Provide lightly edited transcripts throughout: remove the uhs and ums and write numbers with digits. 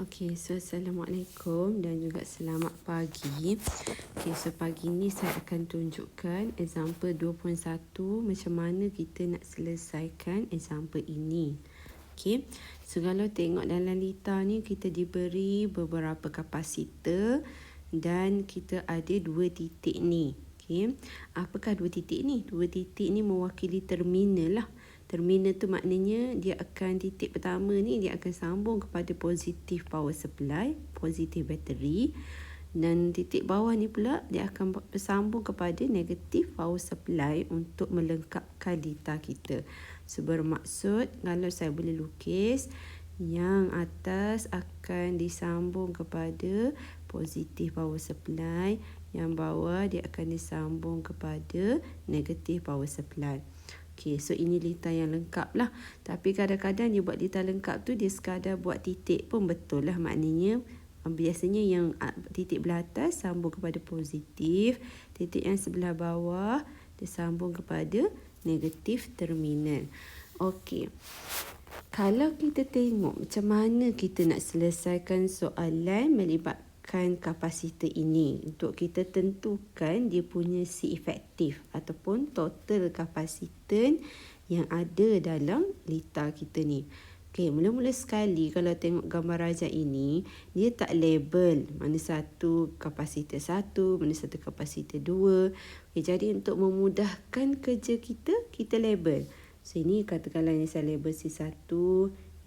Okey, so Assalamualaikum dan juga selamat pagi. Okey, so pagi ni saya akan tunjukkan example 2.1 macam mana kita nak selesaikan example ini. Okey, so kalau tengok dalam litar ni kita diberi beberapa kapasitor dan kita ada dua titik ni. Okey, apakah dua titik ni? Dua titik ni mewakili terminal lah. Terminal tu maknanya dia akan titik pertama ni dia akan sambung kepada positif power supply, positif bateri, dan titik bawah ni pula dia akan bersambung kepada negatif power supply untuk melengkapkan litar kita. So bermaksud kalau saya boleh lukis, yang atas akan disambung kepada positif power supply, yang bawah dia akan disambung kepada negatif power supply. Okey, so ini litar yang lengkap lah. Tapi kadang-kadang dia buat litar lengkap tu dia sekadar buat titik pun betul lah. Maknanya biasanya yang titik belah atas sambung kepada positif, titik yang sebelah bawah dia sambung kepada negatif terminal. Okey, kalau kita tengok macam mana kita nak selesaikan soalan melibatkan kapasitor ini untuk kita tentukan dia punya C efektif ataupun total kapasitor yang ada dalam litar kita ni. Okey, mula-mula sekali kalau tengok gambar rajah ini, dia tak label mana satu kapasitor satu, mana satu kapasitor dua. Okey, jadi untuk memudahkan kerja kita, kita label. So ini katakanlah ini saya label C1,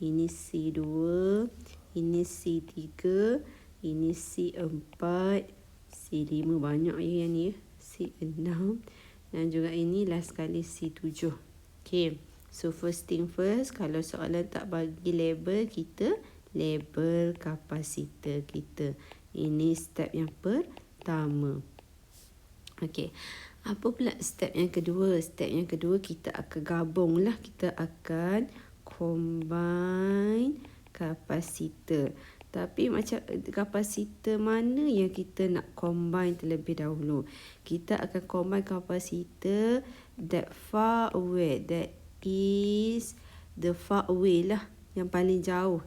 ini C2, ini C3, ini C4, C5 banyak ya yang ni, C6 dan juga ini last sekali C7. Okay, so first thing first, kalau soalan tak bagi label, kita label kapasitor kita. Ini step yang pertama. Okay, apa pula step yang kedua? Step yang kedua kita akan gabung lah, kita akan combine kapasitor. Tapi macam kapasitor mana yang kita nak combine terlebih dahulu? Kita akan combine kapasitor that far away, that is the far away lah, yang paling jauh.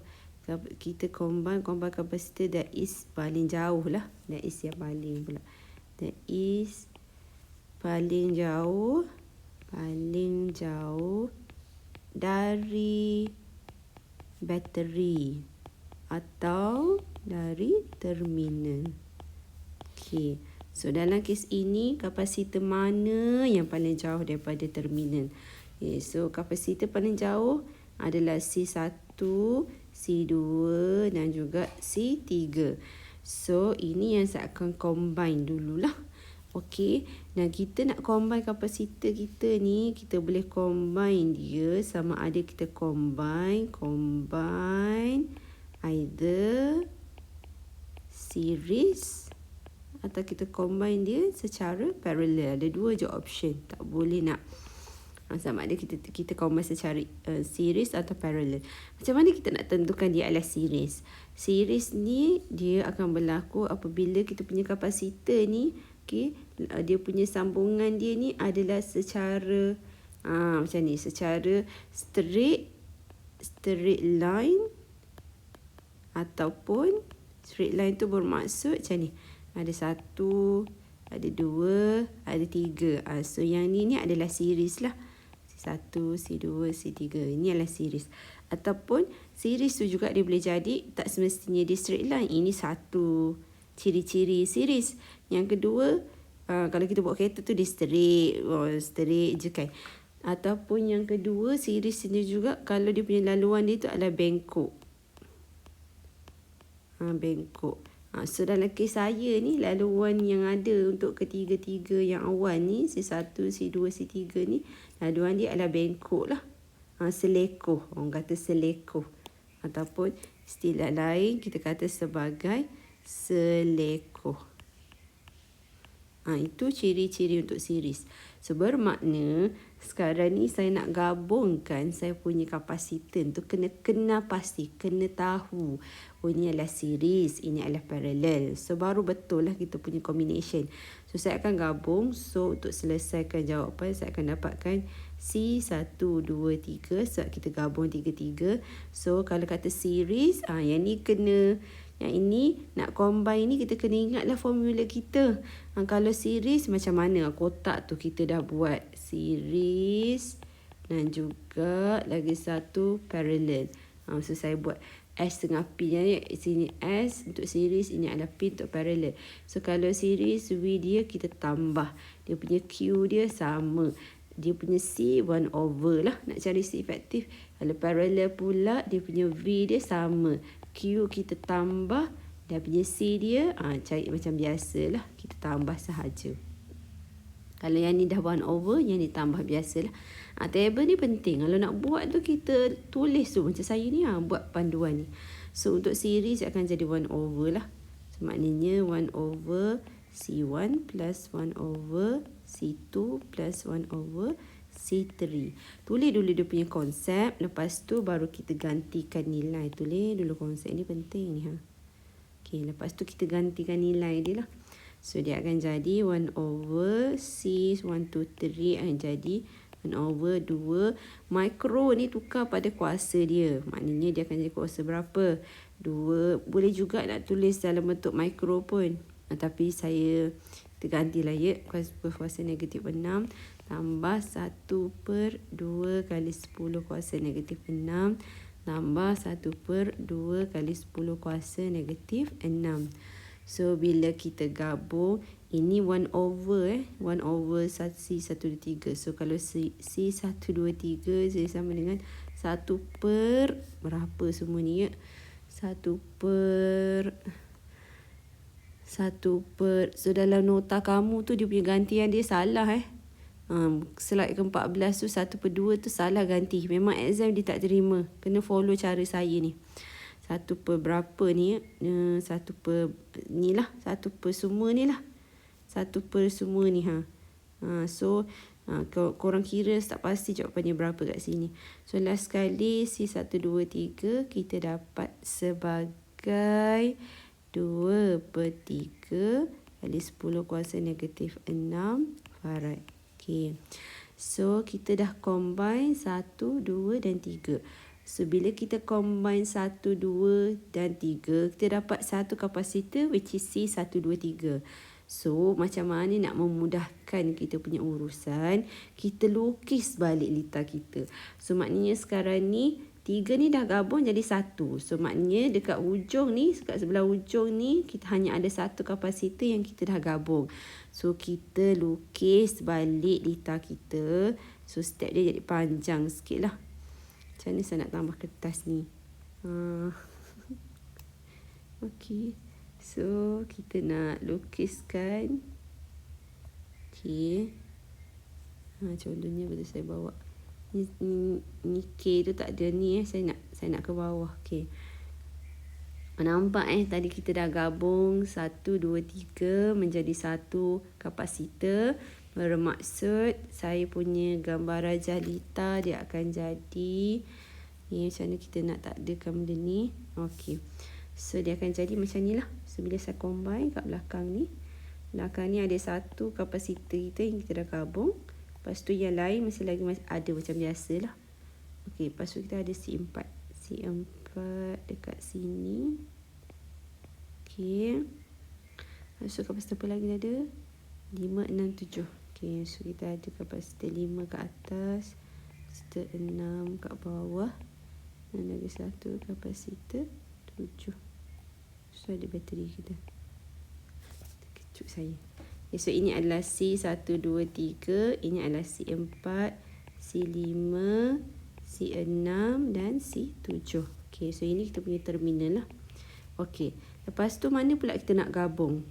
Kita combine kapasitor that is paling jauh lah. That is yang paling pula. That is paling jauh dari bateri atau dari terminal. Okey, so dalam kes ini kapasitor mana yang paling jauh daripada terminal? Okay, so kapasitor paling jauh adalah C1, C2 dan juga C3. So ini yang saya akan combine dululah. Okey, dan kita nak combine kapasitor kita ni, kita boleh combine dia sama ada kita combine either series atau kita combine dia secara parallel. Ada dua je option, tak boleh nak sama ada kita combine secara series atau parallel. Macam mana kita nak tentukan dia adalah series? Series ni dia akan berlaku apabila kita punya kapasitor ni, okay, dia punya sambungan dia ni adalah secara macam ni, secara straight line, ataupun straight line tu bermaksud macam ni, ada satu, ada dua, ada tiga. So yang ni adalah series lah, C1, C2, C3, ini adalah series. Ataupun series tu juga dia boleh jadi tak semestinya dia straight line. Ini satu ciri-ciri series. Yang kedua, kalau kita buat kereta tu dia straight je kan. Ataupun yang kedua, series ni juga kalau dia punya laluan dia tu adalah bengkok. Bengkok. So dalam kes saya ni, laluan yang ada untuk ketiga-tiga yang awal ni, C1, C2, C3 ni, laluan dia adalah bengkok lah. Selekoh. Orang kata selekoh. Ataupun istilah lain kita kata sebagai selekoh. Itu ciri-ciri untuk series. So bermakna sekarang ni saya nak gabungkan saya punya kapasitor tu, kena pasti, kena tahu ini adalah series, ini adalah parallel. So baru betul lah kita punya combination. So saya akan gabung. So untuk selesaikan jawapan saya akan dapatkan C1, 2, 3 sebab kita gabung 3. So kalau kata series, yang ni kena, yang ini nak combine ni kita kena ingatlah formula kita. Kalau series macam mana? Kotak tu kita dah buat series dan juga lagi satu parallel. So saya buat S tengah P, sini S untuk series, ini adalah P untuk parallel. So kalau series V dia kita tambah, dia punya Q dia sama, dia punya C 1 over lah, nak cari C efektif. Kalau parallel pula dia punya V dia sama, Q kita tambah, dia punya C dia cari macam biasa lah, kita tambah sahaja. Kalau yang ni dah 1 over, yang ni tambah biasalah. Table ni penting. Kalau nak buat tu kita tulis tu. Macam saya ni buat panduan ni. So untuk series akan jadi 1 over lah. So maknanya 1 over C1 plus 1 over C2 plus 1 over C3. Tulis dulu dia punya konsep. Lepas tu baru kita gantikan nilai. Tulis dulu konsep ni penting ni. Okay, lepas tu kita gantikan nilai dia lah. So dia akan jadi 1 over C1, 2, 3 akan jadi 1 over 2. Mikro ni tukar pada kuasa dia. Maknanya dia akan jadi kuasa berapa? 2. Boleh juga nak tulis dalam bentuk mikro pun. Tapi saya tergantilah ya. Kuasa negatif 6 tambah 1/2 kali 10 kuasa negatif 6 tambah 1/2 kali 10 kuasa negatif 6. So bila kita gabung, ini 1 over 1 over C1, 2, 3. So kalau C1, 2, 3 saya sama dengan 1 per berapa semua ni ya? 1 per so dalam nota kamu tu dia punya gantian dia salah slide ke-14 tu 1/2 tu salah ganti. Memang exam dia tak terima. Kena follow cara saya ni. 1 per berapa ni? 1 per ni lah. 1 per semua ni lah. 1 per semua ni. So korang kira tak pasti jawapannya berapa kat sini. So last sekali C1, 2, 3 kita dapat sebagai 2/3 kali 10 kuasa negatif 6 farad. Okay. So kita dah combine 1, 2 dan 3. So, bila kita combine 1, 2 dan 3, kita dapat satu kapasitor which is C1, 2, 3. So, macam mana nak memudahkan kita punya urusan, kita lukis balik litar kita. So, maknanya sekarang ni, 3 ni dah gabung jadi 1. So, maknanya dekat ujung ni, dekat sebelah ujung ni, kita hanya ada satu kapasitor yang kita dah gabung. So, kita lukis balik litar kita. So, step dia jadi panjang sikit lah. Macam mana saya nak tambah kertas ni? Okey. So, kita nak lukiskan. Okey. Contohnya betul saya bawa. Ni K tu tak ada ni Saya nak ke bawah. Okey. Nampak tadi kita dah gabung 1, 2, 3 menjadi satu kapasitor. Bermaksud saya punya gambar rajah litar dia akan jadi ni, macam mana kita nak takdirkan benda ni. Okey. So dia akan jadi macam ni lah. So bila saya combine kat belakang ni, belakang ni ada satu kapasitor kita yang kita dah gabung. Lepas tu yang lain masih lagi ada macam biasa lah. Okey, lepas tu kita ada C4 dekat sini. Okey. So kapasitor apa lagi ada? 5, 6, 7. Okey, so kita ada kapasitor 5 kat atas, kapasitor 6 kat bawah, dan lagi satu kapasitor 7. So ada bateri kita. Kecuk saya. Okay, so ini adalah C1, 2, 3. Ini adalah C4, C5, C6 dan C7. Okey, so ini kita punya terminal lah. Okey, lepas tu mana pula kita nak gabung?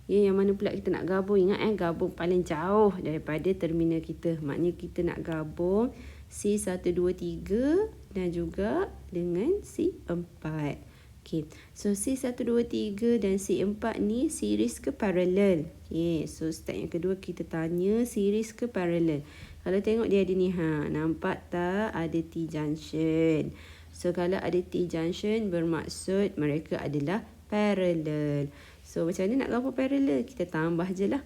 Ya, yang mana pula kita nak gabung? Ingat gabung paling jauh daripada terminal kita. Maknanya kita nak gabung C1, 2, 3 dan juga dengan C4. Okay. So C1, 2, 3 dan C4 ni series ke parallel? Okay. So step yang kedua kita tanya series ke parallel. Kalau tengok dia ada ni, nampak tak ada T-junction? So kalau ada T-junction bermaksud mereka adalah parallel. So macam mana nak gabung parallel? Kita tambah je lah.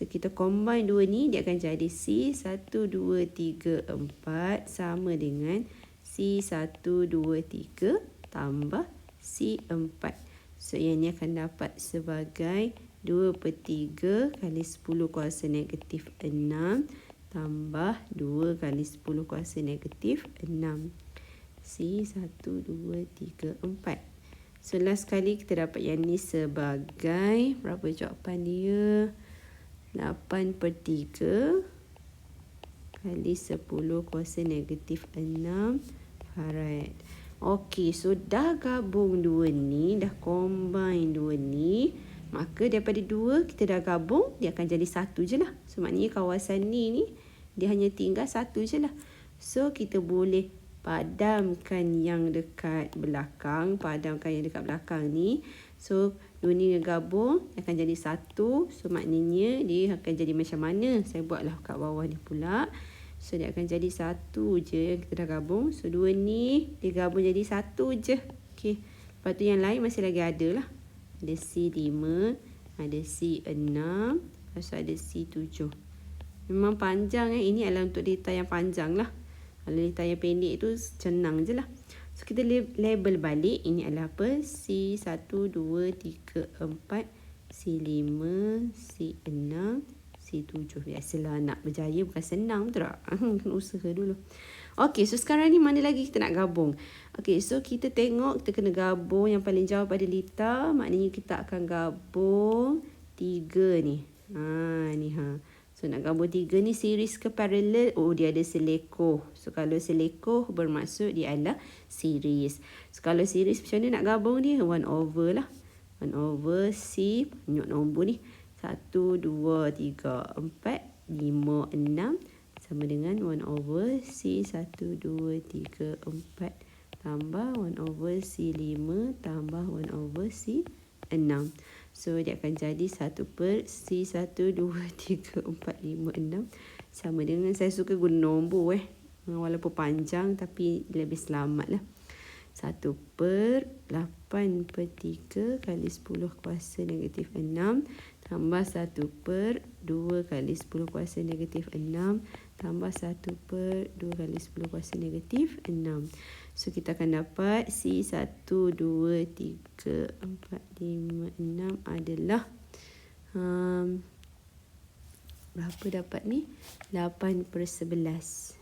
So kita combine dua ni, dia akan jadi C1, 2, 3, 4 sama dengan C1, 2, 3 tambah C4. So yang ni akan dapat sebagai 2/3 kali 10 kuasa negatif 6 tambah 2 kali 10 kuasa negatif 6. C1, 2, 3, 4. So last kali kita dapat yang ni sebagai, berapa jawapan dia? 8/3 kali 10 kuasa negatif 6 farad. Okey, so dah gabung dua ni, dah combine dua ni, maka daripada 2 kita dah gabung, dia akan jadi 1 je lah. So maknanya kawasan ni dia hanya tinggal 1 je lah. So kita boleh padamkan yang dekat belakang, ni. So dua ni gabung akan jadi 1. So maknanya dia akan jadi macam mana? Saya buatlah kat bawah ni pula. So dia akan jadi 1 je yang kita dah gabung. So dua ni dia gabung jadi 1 je. Okey. Lepas tu yang lain masih lagi ada lah. Ada C5, ada C6, lepas tu ada C7. Memang panjang Ini adalah untuk data yang panjang lah. Kalau data yang pendek tu senang je lah. So kita label balik. Ini adalah apa? C1, 2, 3, 4, C5, C6, C7. Biasalah nak berjaya bukan senang, betul tak? Kena usaha dulu. Okey, so sekarang ni mana lagi kita nak gabung? Okey, so kita tengok kita kena gabung yang paling jauh pada litar. Maknanya kita akan gabung 3 ni. So nak gabung 3 ni series ke parallel? Oh, dia ada selekoh. So kalau selekoh bermaksud dia adalah series. So kalau series macam mana nak gabung dia? 1 over lah. 1 over C, banyak nombor ni. 1, 2, 3, 4, 5, 6 sama dengan 1 over C1, 2, 3, 4 tambah 1 over C5 tambah 1 over C6. So dia akan jadi 1 per C1, 2, 3, 4, 5, 6 sama dengan, saya suka guna nombor walaupun panjang tapi lebih selamat lah. 1 per 8/3 kali 10 kuasa negatif 6 tambah 1 per 2 kali 10 kuasa negatif 6 tambah 1 per 2 kali 10 kuasa negatif 6. So kita akan dapat C1, 2, 3, 4, 5, 6 adalah berapa dapat ni? 8/11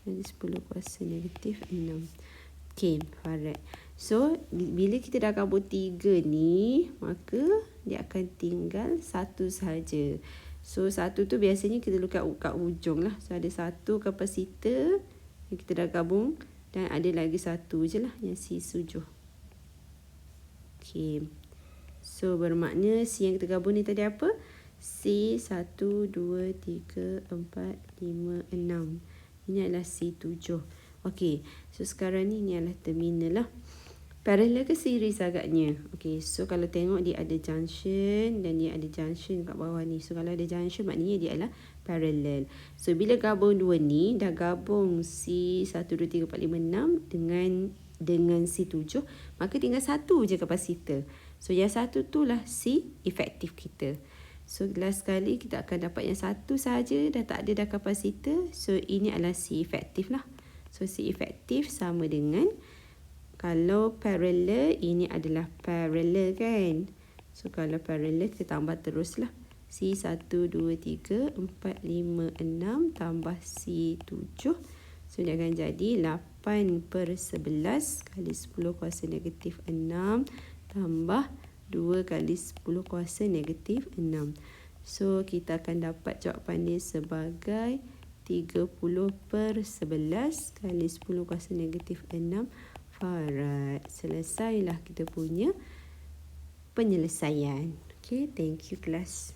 kali 10 kuasa negatif 6. Okay, farad. So bila kita dah gabung 3 ni, maka dia akan tinggal 1 sahaja. So 1 tu biasanya kita look kat hujung lah. So ada 1 kapasitor yang kita dah gabung dan ada lagi 1 je lah yang C7. Okay. So bermakna C yang kita gabung ni tadi apa? C1, 2, 3, 4, 5, 6. Ini adalah C7. Okey, so sekarang ni adalah terminal lah. Parallel ke series agaknya? Okey, so kalau tengok dia ada junction dan dia ada junction kat bawah ni. So kalau ada junction maknanya dia adalah parallel. So bila gabung dua ni, dah gabung C1, 2, 3, 4, 5, 6 dengan C7, maka tinggal 1 je kapasitor. So yang 1 tu lah C efektif kita. So last kali kita akan dapat yang 1 sahaja, dah tak ada dah kapasitor. So ini adalah C efektif lah. So C efektif sama dengan, kalau parallel, ini adalah parallel kan. So kalau parallel kita tambah teruslah. C1, 2, 3, 4, 5, 6 tambah C7. So dia akan jadi 8/11 kali 10 kuasa negatif 6 tambah 2 kali 10 kuasa negatif 6. So kita akan dapat jawapan dia sebagai 30/11 kali 10 kuasa negatif 6 farad. Selesailah kita punya penyelesaian. Okay, thank you kelas.